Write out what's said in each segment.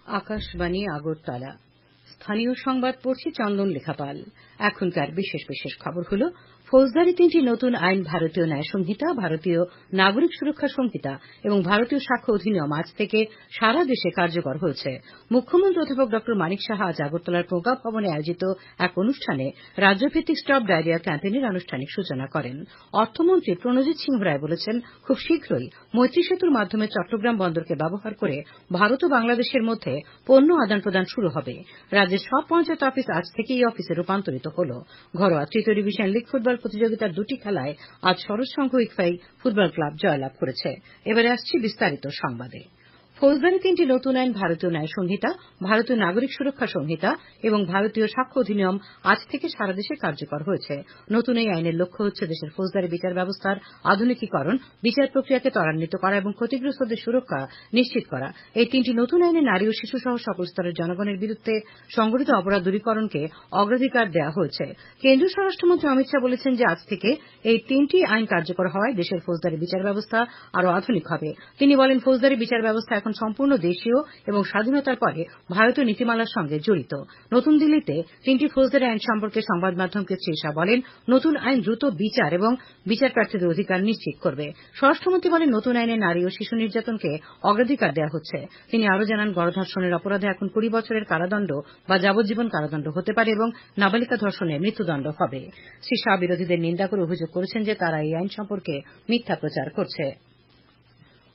আকাশবাণী আগরতলা। স্থানীয় সংবাদ পড়ছি চন্দন লেখাপাল। এখনকার বিশেষ বিশেষ খবর হল, ফৌজদারি 3টি নতুন আইন ভারতীয় ন্যায় সংহিতা, ভারতীয় নাগরিক সুরক্ষা সংহিতা এবং ভারতীয় সাক্ষ্য অধিনিয়ম আজ থেকে সারা দেশে কার্যকর হয়েছে। মুখ্যমন্ত্রী অধ্যাপক ড মানিক সাহা আজ আগরতলার প্রজ্ঞা ভবনে আয়োজিত এক অনুষ্ঠানে রাজ্যভিত্তিক স্টপ ডায়রিয়া ক্যাম্পেইনের আনুষ্ঠানিক সূচনা করেন। অর্থমন্ত্রী প্রণজিৎ সিংহ রায় বলেছেন, খুব শীঘ্রই মৈত্রী সেতুর মাধ্যমে চট্টগ্রাম বন্দরকে ব্যবহার করে ভারত ও বাংলাদেশের মধ্যে পণ্য আদান প্রদান শুরু হবে। রাজ্যের সব পঞ্চায়েত অফিস আজ থেকে এই অফিসে রূপান্তরিত হল। ঘরোয়া তৃতীয় ডিভিশন লীগ ফুটবল প্রতিযোগিতার 2টি খেলায় আজ সরোজ সংঘ ইকফাই ফুটবল ক্লাব জয়লাভ করেছে। এবারে আসছি বিস্তারিত সংবাদে। ফৌজদারি 3টি নতুন আইন ভারতীয় ন্যায় সংহিতা, ভারতীয় নাগরিক সুরক্ষা সংহিতা এবং ভারতীয় সাক্ষ্য অধিনিয়ম আজ থেকে সারা দেশে কার্যকর হয়েছে। নতুন এই আইনের লক্ষ্য হচ্ছে দেশের ফৌজদারি বিচার ব্যবস্থার আধুনিকীকরণ, বিচার প্রক্রিয়াকে ত্বরান্বিত করা এবং ক্ষতিগ্রস্তদের সুরক্ষা নিশ্চিত করা। এই 3টি নতুন আইনে নারী ও শিশু সহ সকল স্তরের জনগণের বিরুদ্ধে সংঘটিত অপরাধ দূরীকরণকে অগ্রাধিকার দেওয়া হয়েছে। কেন্দ্রীয় স্বরাষ্ট্রমন্ত্রী অমিত শাহ বলেছেন যে আজ থেকে এই 3টি আইন কার্যকর হওয়ায় দেশের ফৌজদারি বিচার ব্যবস্থা আরও আধুনিক হবে। তিনি বলেন, ফৌজদারি বিচার ব্যবস্থা এখন সম্পূর্ণ দেশীয় এবং স্বাধীনতার পরে ভারতীয় নীতিমালার সঙ্গে জড়িত। নতুন দিল্লিতে 3টি ফৌজদারি আইন সম্পর্কে সংবাদ মাধ্যমকে শ্রী শাহ বলেন, নতুন আইন দ্রুত বিচার এবং বিচার প্রার্থীদের অধিকার নিশ্চিত করবে। স্বরাষ্ট্রমন্ত্রী বলেন, নতুন আইনে নারী ও শিশু নির্যাতনকে অগ্রাধিকার দেওয়া হচ্ছে। তিনি আরও জানান, গণধর্ষণের অপরাধে এখন 20 বছরের কারাদণ্ড বা যাবজ্জীবন কারাদণ্ড হতে পারে এবং নাবালিকা ধর্ষণে মৃত্যুদণ্ড হবে। শ্রী শাহ বিরোধীদের নিন্দা করে অভিযোগ করেছেন যে তারা এই আইন সম্পর্কে মিথ্যা প্রচার করছে।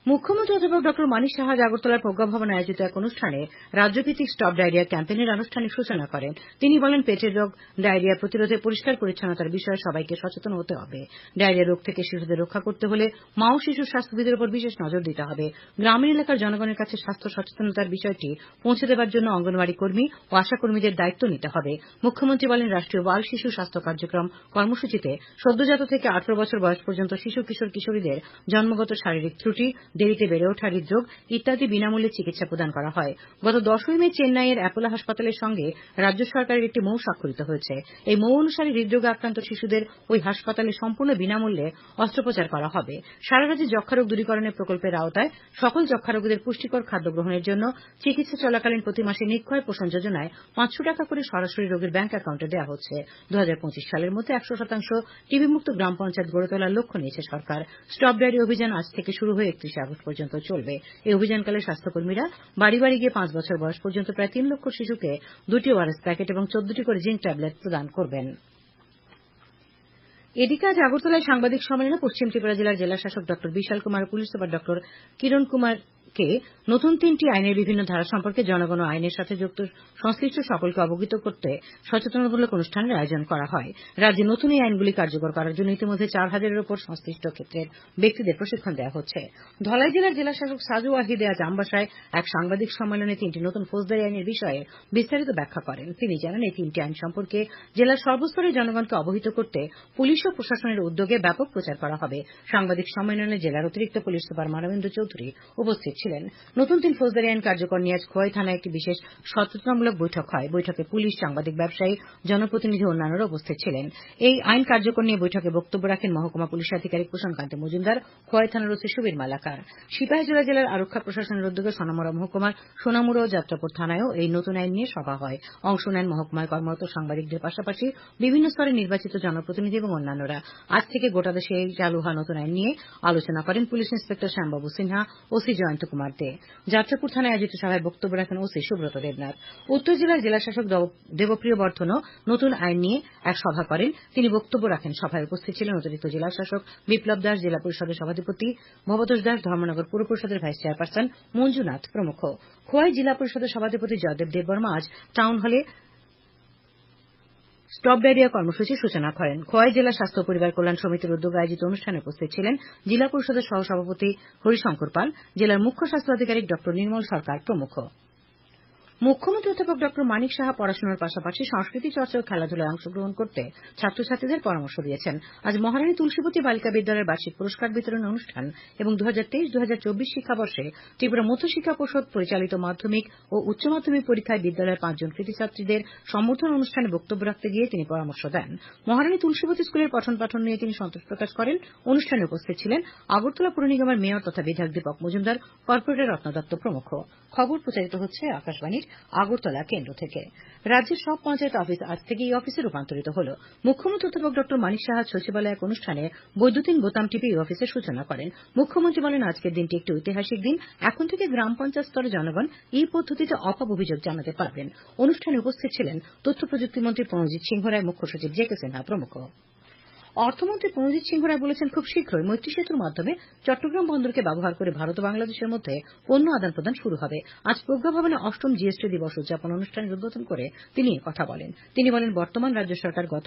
মুখ্যমন্ত্রী অধ্যাপক ড মানিক সাহা আগরতলার প্রজ্ঞা ভবনে আয়োজিত এক অনুষ্ঠানে রাজ্যভিত্তিক স্টপ ডায়রিয়া ক্যাম্পেইনের আনুষ্ঠানিক সূচনা করেন। তিনি বলেন, পেটের রোগ ডায়রিয়া প্রতিরোধে পরিষ্কার পরিচ্ছন্নতার বিষয়ে সবাইকে সচেতন হতে হবে। ডায়রিয়া রোগ থেকে শিশুদের রক্ষা করতে হলে মা ও শিশুর স্বাস্থ্যবিধির উপর বিশেষ নজর দিতে হবে। গ্রামীণ এলাকার জনগণের কাছে স্বাস্থ্য সচেতনতার বিষয়টি পৌঁছে দেওয়ার জন্য অঙ্গনওয়াড়ি কর্মী ও আশাকর্মীদের দায়িত্ব নিতে হবে। মুখ্যমন্ত্রী বলেন, রাষ্ট্রীয় বাল শিশু স্বাস্থ্য কার্যক্রম কর্মসূচিতে সদ্যজাত থেকে 18 বছর বয়স পর্যন্ত শিশু কিশোর কিশোরীদের জন্মগত শারীরিক ত্রুটি, দেরিতে বেড়ে ওঠা হৃদরোগ ইত্যাদি বিনামূল্যে চিকিৎসা প্রদান করা হয়। গত 10ই মে চেন্নাইয়ের অ্যাপোলো হাসপাতালের সঙ্গে রাজ্য সরকারের একটি মৌ স্বাক্ষরিত হয়েছে। এই মৌ অনুসারে হৃদরোগে আক্রান্ত শিশুদের ওই হাসপাতালে সম্পূর্ণ বিনামূল্যে অস্ত্রোপচার করা হবে। সারা রাজ্যে যক্ষ্মারোগ দূরীকরণের প্রকল্পের আওতায় সকল যক্ষ্মারোগীদের পুষ্টিকর খাদ্য গ্রহণের জন্য চিকিৎসা চলাকালীন প্রতি মাসে নিক্ষয় পোষণ যোজনায় 500 টাকা করে সরাসরি রোগীর ব্যাংক অ্যাকাউন্টে দেওয়া হচ্ছে। 2025 সালের মধ্যে 100% টিবি মুক্ত গ্রাম পঞ্চায়েত গড়ে তোলার লক্ষ্য নিয়েছে সরকার। স্টপ ডায়রি অভিযান আজ থেকে শুরু হয়ে 31 আগস্ট পর্যন্ত চলবে। এই অভিযানকালে স্বাস্থ্যকর্মীরা বাড়ি বাড়ি গিয়ে 5 বছর বয়স পর্যন্ত প্রায় 3 লক্ষ শিশুকে 2টি ওআরএস প্যাকেট এবং 14টি করে জিঙ্ক ট্যাবলেট প্রদান করবেন। এদিকে আজ আগরতলায় সাংবাদিক সম্মেলনে পশ্চিম ত্রিপুরা জেলার জেলাশাসক ড বিশাল কুমার ও পুলিশ সুপার ড কিরণ কুমারকে নতুন 3টি আইনের বিভিন্ন ধারা সম্পর্কে জনগণ ও আইনের সাথে যুক্ত সংশ্লিষ্ট সকলকে অবগত করতে সচেতনতামূলক অনুষ্ঠানের আয়োজন করা হয়। রাজ্যে নতুন এই আইনগুলি কার্যকর করার জন্য ইতিমধ্যে 4000-এর উপর সংশ্লিষ্ট ক্ষেত্রের ব্যক্তিদের প্রশিক্ষণ দেওয়া হচ্ছে। ধলাই জেলার জেলাশাসক সাজু ওয়াহিদে আজ আমবাসায় এক সাংবাদিক সম্মেলনে 3টি নতুন ফৌজদারি আইনের বিষয়ে বিস্তারিত ব্যাখ্যা করেন। তিনি জানান, এই 3টি আইন সম্পর্কে জেলার সর্বস্তরের জনগণকে অবহিত করতে পুলিশ ও প্রশাসনের উদ্যোগে ব্যাপক প্রচার করা হবে। সাংবাদিক সম্মেলনে জেলার অতিরিক্ত পুলিশ সুপার মানবেন্দ্র চৌধুরী উপস্থিত ছিলেন। নতুন 3 ফৌজদারি আইন কার্যকর নিয়ে আজ খোয়াই থানায় একটি বিশেষ সচেতনতামূলক বৈঠক হয়। বৈঠকে পুলিশ, সাংবাদিক, ব্যবসায়ী, জনপ্রতিনিধি ও অন্যান্যরা উপস্থিত ছিলেন। এই আইন কার্যকর নিয়ে বৈঠকে বক্তব্য রাখেন মহকুমা পুলিশ আধিকারিক প্রশান্ত মজুমদার, খোয়াই থানার ওসি সুবীর মালাকার। সিপাহীজলা জেলার আরক্ষা প্রশাসনের উদ্যোগে সোনামুড়া মহকুমার সোনামুড়া ও যাত্রাপুর থানায়ও এই নতুন আইন নিয়ে সভা হয়। অংশ নেন মহকুমায় কর্মরত সাংবাদিকদের পাশাপাশি বিভিন্ন স্তরে নির্বাচিত জনপ্রতিনিধি এবং অন্যান্যরা। আজ থেকে গোটা দেশে এই চালু হওয়া নতুন আইন নিয়ে আলোচনা করেন police inspector শ্যামবাবু Sinha, OC Jayanta Kumar দে। যাত্রাপুর থানায় আয়োজিত সভায় বক্তব্য রাখেন ওসি সুব্রত দেবনাথ। উত্তর জেলার জেলাশাসক দেবপ্রিয় বর্ধনও নতুন আইন নিয়ে এক সভা করেন। তিনি বক্তব্য রাখেন। সভায় উপস্থিত ছিলেন অতিরিক্ত জেলাশাসক বিপ্লব দাস, জেলা পরিষদের সভাধিপতি ভবতোষ দাস, ধর্মনগর পুর পরিষদের ভাইস চেয়ারপারসন মঞ্জুনাথ প্রমুখ। খোয়াই জেলা পরিষদের সভাধিপতি জয়দেব দেববর্মা আজ টাউন হলে স্টপ ডায়রিয়া কর্মসূচির সূচনা করেন। খোয়াই জেলা স্বাস্থ্য ও পরিবার কল্যাণ সমিতির উদ্যোগে আয়োজিত অনুষ্ঠানে উপস্থিত ছিলেন জেলা পরিষদের সহসভাপতি হরিশঙ্কর পাল, জেলার মুখ্য স্বাস্থ্য আধিকারিক ড নির্মল সরকার প্রমুখ। মুখ্যমন্ত্রী অধ্যাপক ডক্টর মানিক সাহা পড়াশোনার পাশাপাশি সংস্কৃতি চর্চা ও খেলাধুলায় অংশগ্রহণ করতে ছাত্রছাত্রীদের পরামর্শ দিয়েছেন। আজ মহারানী তুলসীবতী বালিকা বিদ্যালয়ের বার্ষিক পুরস্কার বিতরণ অনুষ্ঠান এবং 2023-2024 শিক্ষাবর্ষে ত্রিপুরা মধ্যশিক্ষা পর্ষদ পরিচালিত মাধ্যমিক ও উচ্চ মাধ্যমিক পরীক্ষায় বিদ্যালয়ের 5 জন কৃতী ছাত্রীদের সম্বর্ধনা অনুষ্ঠানে বক্তব্য রাখতে গিয়ে তিনি পরামর্শ দেন। মহারানী তুলসীবতী স্কুলের পঠন পাঠন নিয়ে তিনি সন্তোষ প্রকাশ করেন। অনুষ্ঠানে উপস্থিত ছিলেন আগরতলা পুর নিগমের মেয়র তথা বিধায়ক দীপক মজুমদার, কর্পোরেটর রত্ন দত্ত প্রমুখ। খবর প্রচারিত হচ্ছে আকাশবাণীর আগরতলা কেন্দ্র থেকে। রাজ্যের সব পঞ্চায়েত অফিস আজ থেকে এই অফিসে রূপান্তরিত হল। মুখ্যমন্ত্রী অধ্যাপক ডক্টর মানিক সাহা সচিবালয়ে এক অনুষ্ঠানে বৈদ্যুতিন বোতাম টিপে এই অফিসের সূচনা করেন। মুখ্যমন্ত্রী বলেন, আজকের দিনটি একটি ঐতিহাসিক দিন। এখন থেকে গ্রাম পঞ্চায়েত স্তরে জনগণ এই পদ্ধতিতে অভাব অভিযোগ জানাতে পারবেন। অনুষ্ঠানে উপস্থিত ছিলেন তথ্য প্রযুক্তিমন্ত্রী প্রণজিৎ সিংহ রায়, মুখ্য সচিব জে কে সিনহা প্রমুখ। অর্থমন্ত্রী প্রণজিৎ সিংহ রায় বলেছেন, খুব শীঘ্রই মৈত্রী সেতুর মাধ্যমে চট্টগ্রাম বন্দরকে ব্যবহার করে ভারত ও বাংলাদেশের মধ্যে পণ্য আদান প্রদান শুরু হবে। আজ প্রজ্ঞা ভবনে 8ম জিএসটি দিবস উদযাপন অনুষ্ঠানের উদ্বোধন করে তিনি কথা বলেন। তিনি বলেন, বর্তমান রাজ্য সরকার গত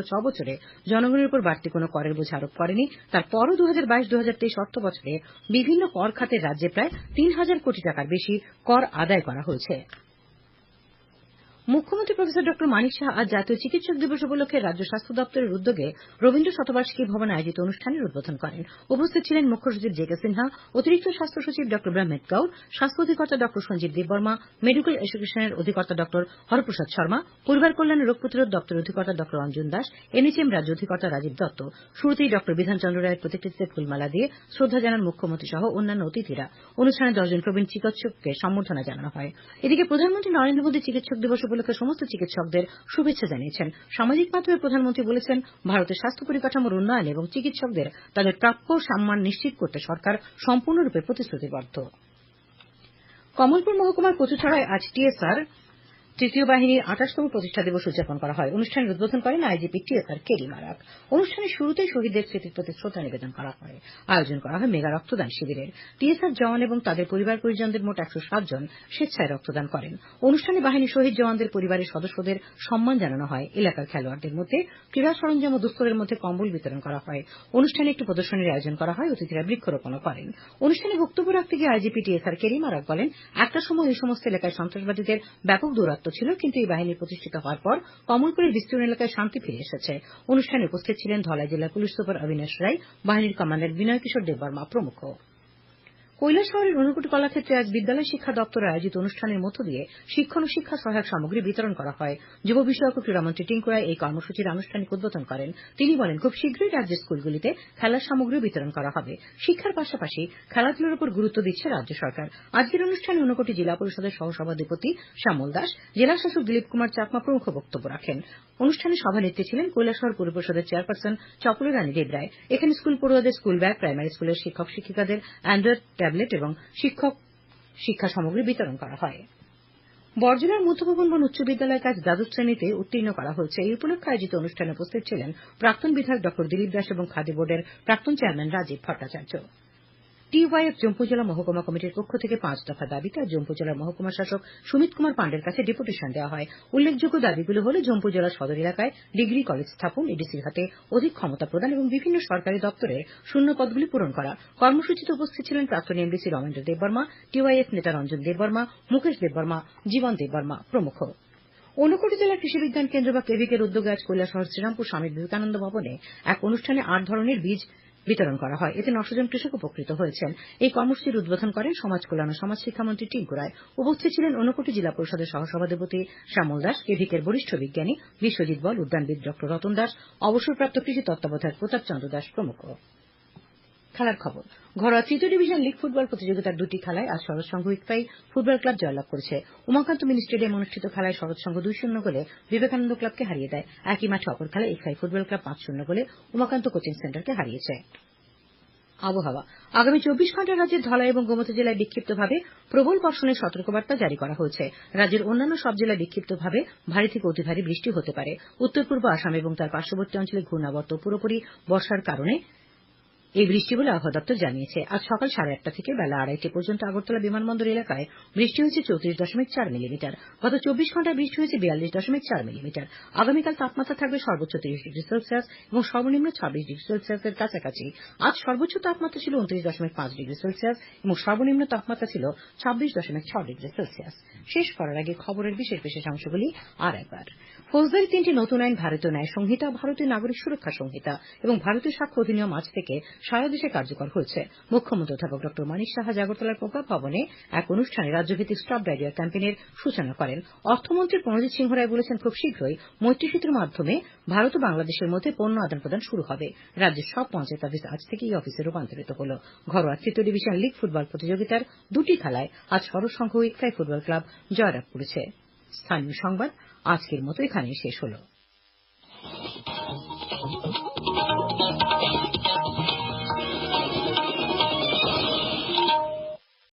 6 বছরে জনগণের উপর বাড়তি কোনো করের বোঝা আরোপ করেনি। তারপরও 2022-2023 অর্থ বছরে বিভিন্ন কর খাতের রাজ্যে প্রায় 3,000 কোটি টাকার বেশি কর আদায় করা হয়েছে। মুখ্যমন্ত্রী প্রফেসর ডক্টর মানিক সাহা আজ জাতীয় চিকিৎসক দিবস উপলক্ষে রাজ্য স্বাস্থ্য দপ্তরের উদ্যোগে রবীন্দ্র শতবার্ষিকী ভবনে আয়োজিত অনুষ্ঠানের উদ্বোধন করেন। উপস্থিত ছিলেন মুখ্য সচিব জে কে সিনহা, অতিরিক্ত স্বাস্থ্য সচিব ডক্টর ব্রহ্মেদ কৌর, স্বাস্থ্য অধিকর্তা ডক্টর সঞ্জীব দেববর্মা, মেডিকেল এডুকেশনের অধিকর্তা ডক্টর হরপ্রসাদ শর্মা, পরিবার কল্যাণ রোগ প্রতিরোধ দপ্তরের অধিকর্তা ডক্টর অঞ্জন দাস, এনএচএম রাজ্য অধিকর্তা রাজীব দত্ত। শুরুতেই ডক্টর বিধানচন্দ্র রায়ের প্রতিকৃতিতে ফুলমালা দিয়ে শ্রদ্ধা জানান মুখ্যমন্ত্রী সহ অন্যান্য অতিথিরা। অনুষ্ঠানে 10 জন প্রবীণ চিকিৎসককে সম্বর্ধনা জানানো হয়। এদিকে প্রধানমন্ত্রী নরেন্দ্র মোদী চিকিৎসক দিবস উপলক্ষে সমস্ত চিকিৎসকদের শুভেচ্ছা জানিয়েছেন। সামাজিক মাধ্যমে প্রধানমন্ত্রী বলেছেন, ভারতের স্বাস্থ্য পরিকাঠামোর উন্নয়ন এবং চিকিৎসকদের তাদের প্রাপ্য সম্মান নিশ্চিত করতে সরকার সম্পূর্ণরূপে প্রতিশ্রুতিবদ্ধ। কমলপুর মহকুমার কচুছড়ায় আজ টিএসআর তৃতীয় বাহিনীর 28তম প্রতিষ্ঠা দিবস উদযাপন করা হয়। অনুষ্ঠানের উদ্বোধন করেন আইজিপি টিএসআর কেরি মারাক। অনুষ্ঠানের শুরুতেই শহীদদের স্মৃতির প্রতি শ্রদ্ধা নিবেদন করা হয়। আয়োজন করা হয় মেগা রক্তদান শিবিরের। টিএসআর জওয়ান এবং তাদের পরিবার পরিজনদের মোট 107 জন স্বেচ্ছায় রক্তদান করেন। অনুষ্ঠানে বাহিনী শহীদ জওয়ানদের পরিবারের সদস্যদের সম্মান জানানো হয়। এলাকার খেলোয়াড়দের মধ্যে ক্রীড়া সরঞ্জাম ও দুস্থদের মধ্যে কম্বল বিতরণ করা হয়। অনুষ্ঠানে একটি প্রদর্শনীর আয়োজন করা হয়। অতিথিরা বৃক্ষরোপণও করেন। অনুষ্ঠানে বক্তব্য রাখতে গিয়ে আইজিপি টিএসআর কেরি মারাক বলেন, একটা সময় এই সমস্ত এলাকায় সন্ত্রাসবাদীদের ব্যাপক দৌরাত্ম্য ছিল, কিন্তু এই বাহিনী প্রতিষ্ঠিত হওয়ার পর কমলপুরের বিস্তীর্ণ এলাকায় শান্তি ফিরে এসেছে। অনুষ্ঠানে উপস্থিত ছিলেন ধলাই জেলার পুলিশ সুপার অবিনাশ রায়, বাহিনীর কমান্ডার বিনয় কিশোর দেববর্মা প্রমুখ। কৈলাসহরের ঊনকোটি কলাক্ষেত্রে আজ বিদ্যালয় শিক্ষা দপ্তর আয়োজিত অনুষ্ঠানের মধ্য দিয়ে শিক্ষণ ও শিক্ষা সহায়ক সামগ্রী বিতরণ করা হয়। যুব বিষয়ক ও ক্রীড়ামন্ত্রী টিঙ্কু রায় এই কর্মসূচির আনুষ্ঠানিক উদ্বোধন করেন। তিনি বলেন, খুব শীঘ্রই রাজ্যের স্কুলগুলিতে খেলার সামগ্রী বিতরণ করা হবে। শিক্ষার পাশাপাশি খেলাধুলার উপর গুরুত্ব দিচ্ছে রাজ্য সরকার। আজকের অনুষ্ঠানে ঊনকোটি জেলা পরিষদের সহসভাধিপতি শ্যামল দাস, জেলা শাসক দিলীপ কুমার চাকমা প্রমুখ বক্তব্য রাখেন। অনুষ্ঠানে সভানেত্রী ছিলেন কৈলাসহর পুর পরিষদের চেয়ারপারসন চপলা রানী দেবরায়। এখানে স্কুল পড়ুয়াদের স্কুল ব্যাগ, প্রাইমারি স্কুলের শিক্ষক শিক্ষিকাদের অ্যান্ড্রয়েড ট্যাবলেট এবং শিক্ষা সামগ্রী বিতরণ করা হয়। বড়জলার মধ্যভবন উচ্চ বিদ্যালয়ের কাজ দ্বাদশ শ্রেণীতে উত্তীর্ণ করা হয়েছে। এই উপলক্ষে আয়োজিত অনুষ্ঠানে উপস্থিত ছিলেন প্রাক্তন বিধায়ক ডক্টর দিলীপ দাস এবং খাদি বোর্ডের প্রাক্তন চেয়ারম্যান রাজীব ভট্টাচার্য। টিওয়াইএফ জম্পু জেলা মহকুমা কমিটির পক্ষ থেকে 5 দফা দাবিতে আজ জম্পু জেলার মহকুমা শাসক সুমিত কুমার পান্ডের কাছে ডেপুটেশন দেওয়া হয়। উল্লেখযোগ্য দাবিগুলো হল জম্পু জেলার সদর এলাকায় ডিগ্রি কলেজ স্থাপন, এডিসির হাতে অধিক ক্ষমতা প্রদান এবং বিভিন্ন সরকারি দপ্তরের শূন্য পদগুলি পূরণ করা। কর্মসূচিতে উপস্থিত ছিলেন প্রাক্তন এমডিসি রমেন্দ্র দেববর্মা, টিওয়াইএফ নেতা রঞ্জন দেববর্মা, মুকেশ দেববর্মা, জীবন দেববর্মা প্রমুখ। ঊনকোটি জেলা কৃষি বিজ্ঞান কেন্দ্র বা কেভিকের উদ্যোগে আজ কৈলাসহর শ্রীরামপুর স্বামী বিবেকানন্দ ভবনে এক অনুষ্ঠানে 8 ধরনের বীজ বিতরণ করা হয়। এতে 900 জন কৃষক উপকৃত হয়েছেন। এই কর্মসূচির উদ্বোধন করেন সমাজ কল্যাণ ও সমাজ শিক্ষামন্ত্রী টিঙ্কু রায়। উপস্থিত ছিলেন ঊনকোটি জেলা পরিষদের সহসভাধিপতি শ্যামল দাস, কেভিকের বরিষ্ঠ বিজ্ঞানী বিশ্বজিৎ বল, উদ্যানবিদ ডক্টর রতন দাস, অবসরপ্রাপ্ত কৃষি তত্ত্বাবধায়ক প্রতাপ চন্দ্র দাস প্রমুখ। খেলার খবর। ঘরোয়া তৃতীয় ডিভিশন লীগ ফুটবল প্রতিযোগিতার 2টি খেলায় আজ শরৎ সংঘ ইকফাই ফুটবল ক্লাব জয়লাভ করেছে। উমাকান্ত মিনি স্টেডিয়ামে অনুষ্ঠিত খেলায় শরৎ সংঘ 2-0 গোলে বিবেকানন্দ ক্লাবকে হারিয়ে দেয়। একই মাঠে অপর খেলায় ইকফাই ফুটবল ক্লাব 5-0 গোলে উমাকান্ত কোচিং সেন্টারকে হারিয়েছে। আবহাওয়া। আগামী 24 ঘণ্টায় রাজ্যের ধলাই এবং গোমতী জেলায় বিক্ষিপ্তভাবে প্রবল বর্ষণের সতর্কবার্তা জারি করা হয়েছে। রাজ্যের অন্যান্য সব জেলায় বিক্ষিপ্তভাবে ভারী থেকে অতি ভারী বৃষ্টি হতে পারে। উত্তর পূর্ব আসাম এবং তার পার্শ্ববর্তী অঞ্চলে ঘূর্ণাবর্ত পুরোপুরি বর্ষার কারণে এই বৃষ্টি বলে আবহাওয়া দপ্তর জানিয়েছে। আজ সকাল 1:30টা থেকে বেলা 2:30 পর্যন্ত আগরতলা বিমানবন্দর এলাকায় বৃষ্টি হয়েছে 34.4 মিলিমিটার। গত 24 ঘন্টায় বৃষ্টি হয়েছে 42.4 মিলিমিটার। আগামীকাল তাপমাত্রা থাকবে সর্বোচ্চ 30 ডিগ্রি সেলসিয়াস এবং সর্বনিম্ন 26 ডিগ্রি সেলসিয়াসের কাছাকাছি। আজ সর্বোচ্চ তাপমাত্রা ছিল 29.5 ডিগ্রি সেলসিয়াস এবং সর্বনিম্ন তাপমাত্রা ছিল 26.6 ডিগ্রি সেলসিয়াস। শেষ করার আগে খবরের বিশেষ বিশেষ অংশগুলি আর একবার। ফৌজদারি 3টি নতুন আইন ভারতীয় ন্যায় সংহিতা, ভারতীয় নাগরিক সুরক্ষা সংহিতা এবং ভারতীয় সাক্ষ্য অধিনিয়ম আজ থেকে সারা দেশে কার্যকর হয়েছে। মুখ্যমন্ত্রী অধ্যাপক ড মানিক সাহা আগরতলার প্রজ্ঞা ভবনে এক অনুষ্ঠানে রাজ্যভিত্তিক স্টপ ডায়রিয়া ক্যাম্পেইনের সূচনা করেন। অর্থমন্ত্রী প্রণজিৎ সিংহ রায় বলেছেন, খুব শীঘ্রই মৈত্রী সেতুর মাধ্যমে ভারত ও বাংলাদেশের মধ্যে পণ্য আদান প্রদান শুরু হবে। রাজ্যের সব পঞ্চায়েত অফিস আজ থেকে এই অফিসে রূপান্তরিত হল। ঘরোয়া তৃতীয় ডিভিশন লীগ ফুটবল প্রতিযোগিতার 2টি খেলায় আজ সরসংঘ ইকরাই ফুটবল ক্লাব জয়লাভ করেছে। স্থানীয় সংবাদ আজকের মতো এখানেই শেষ হল।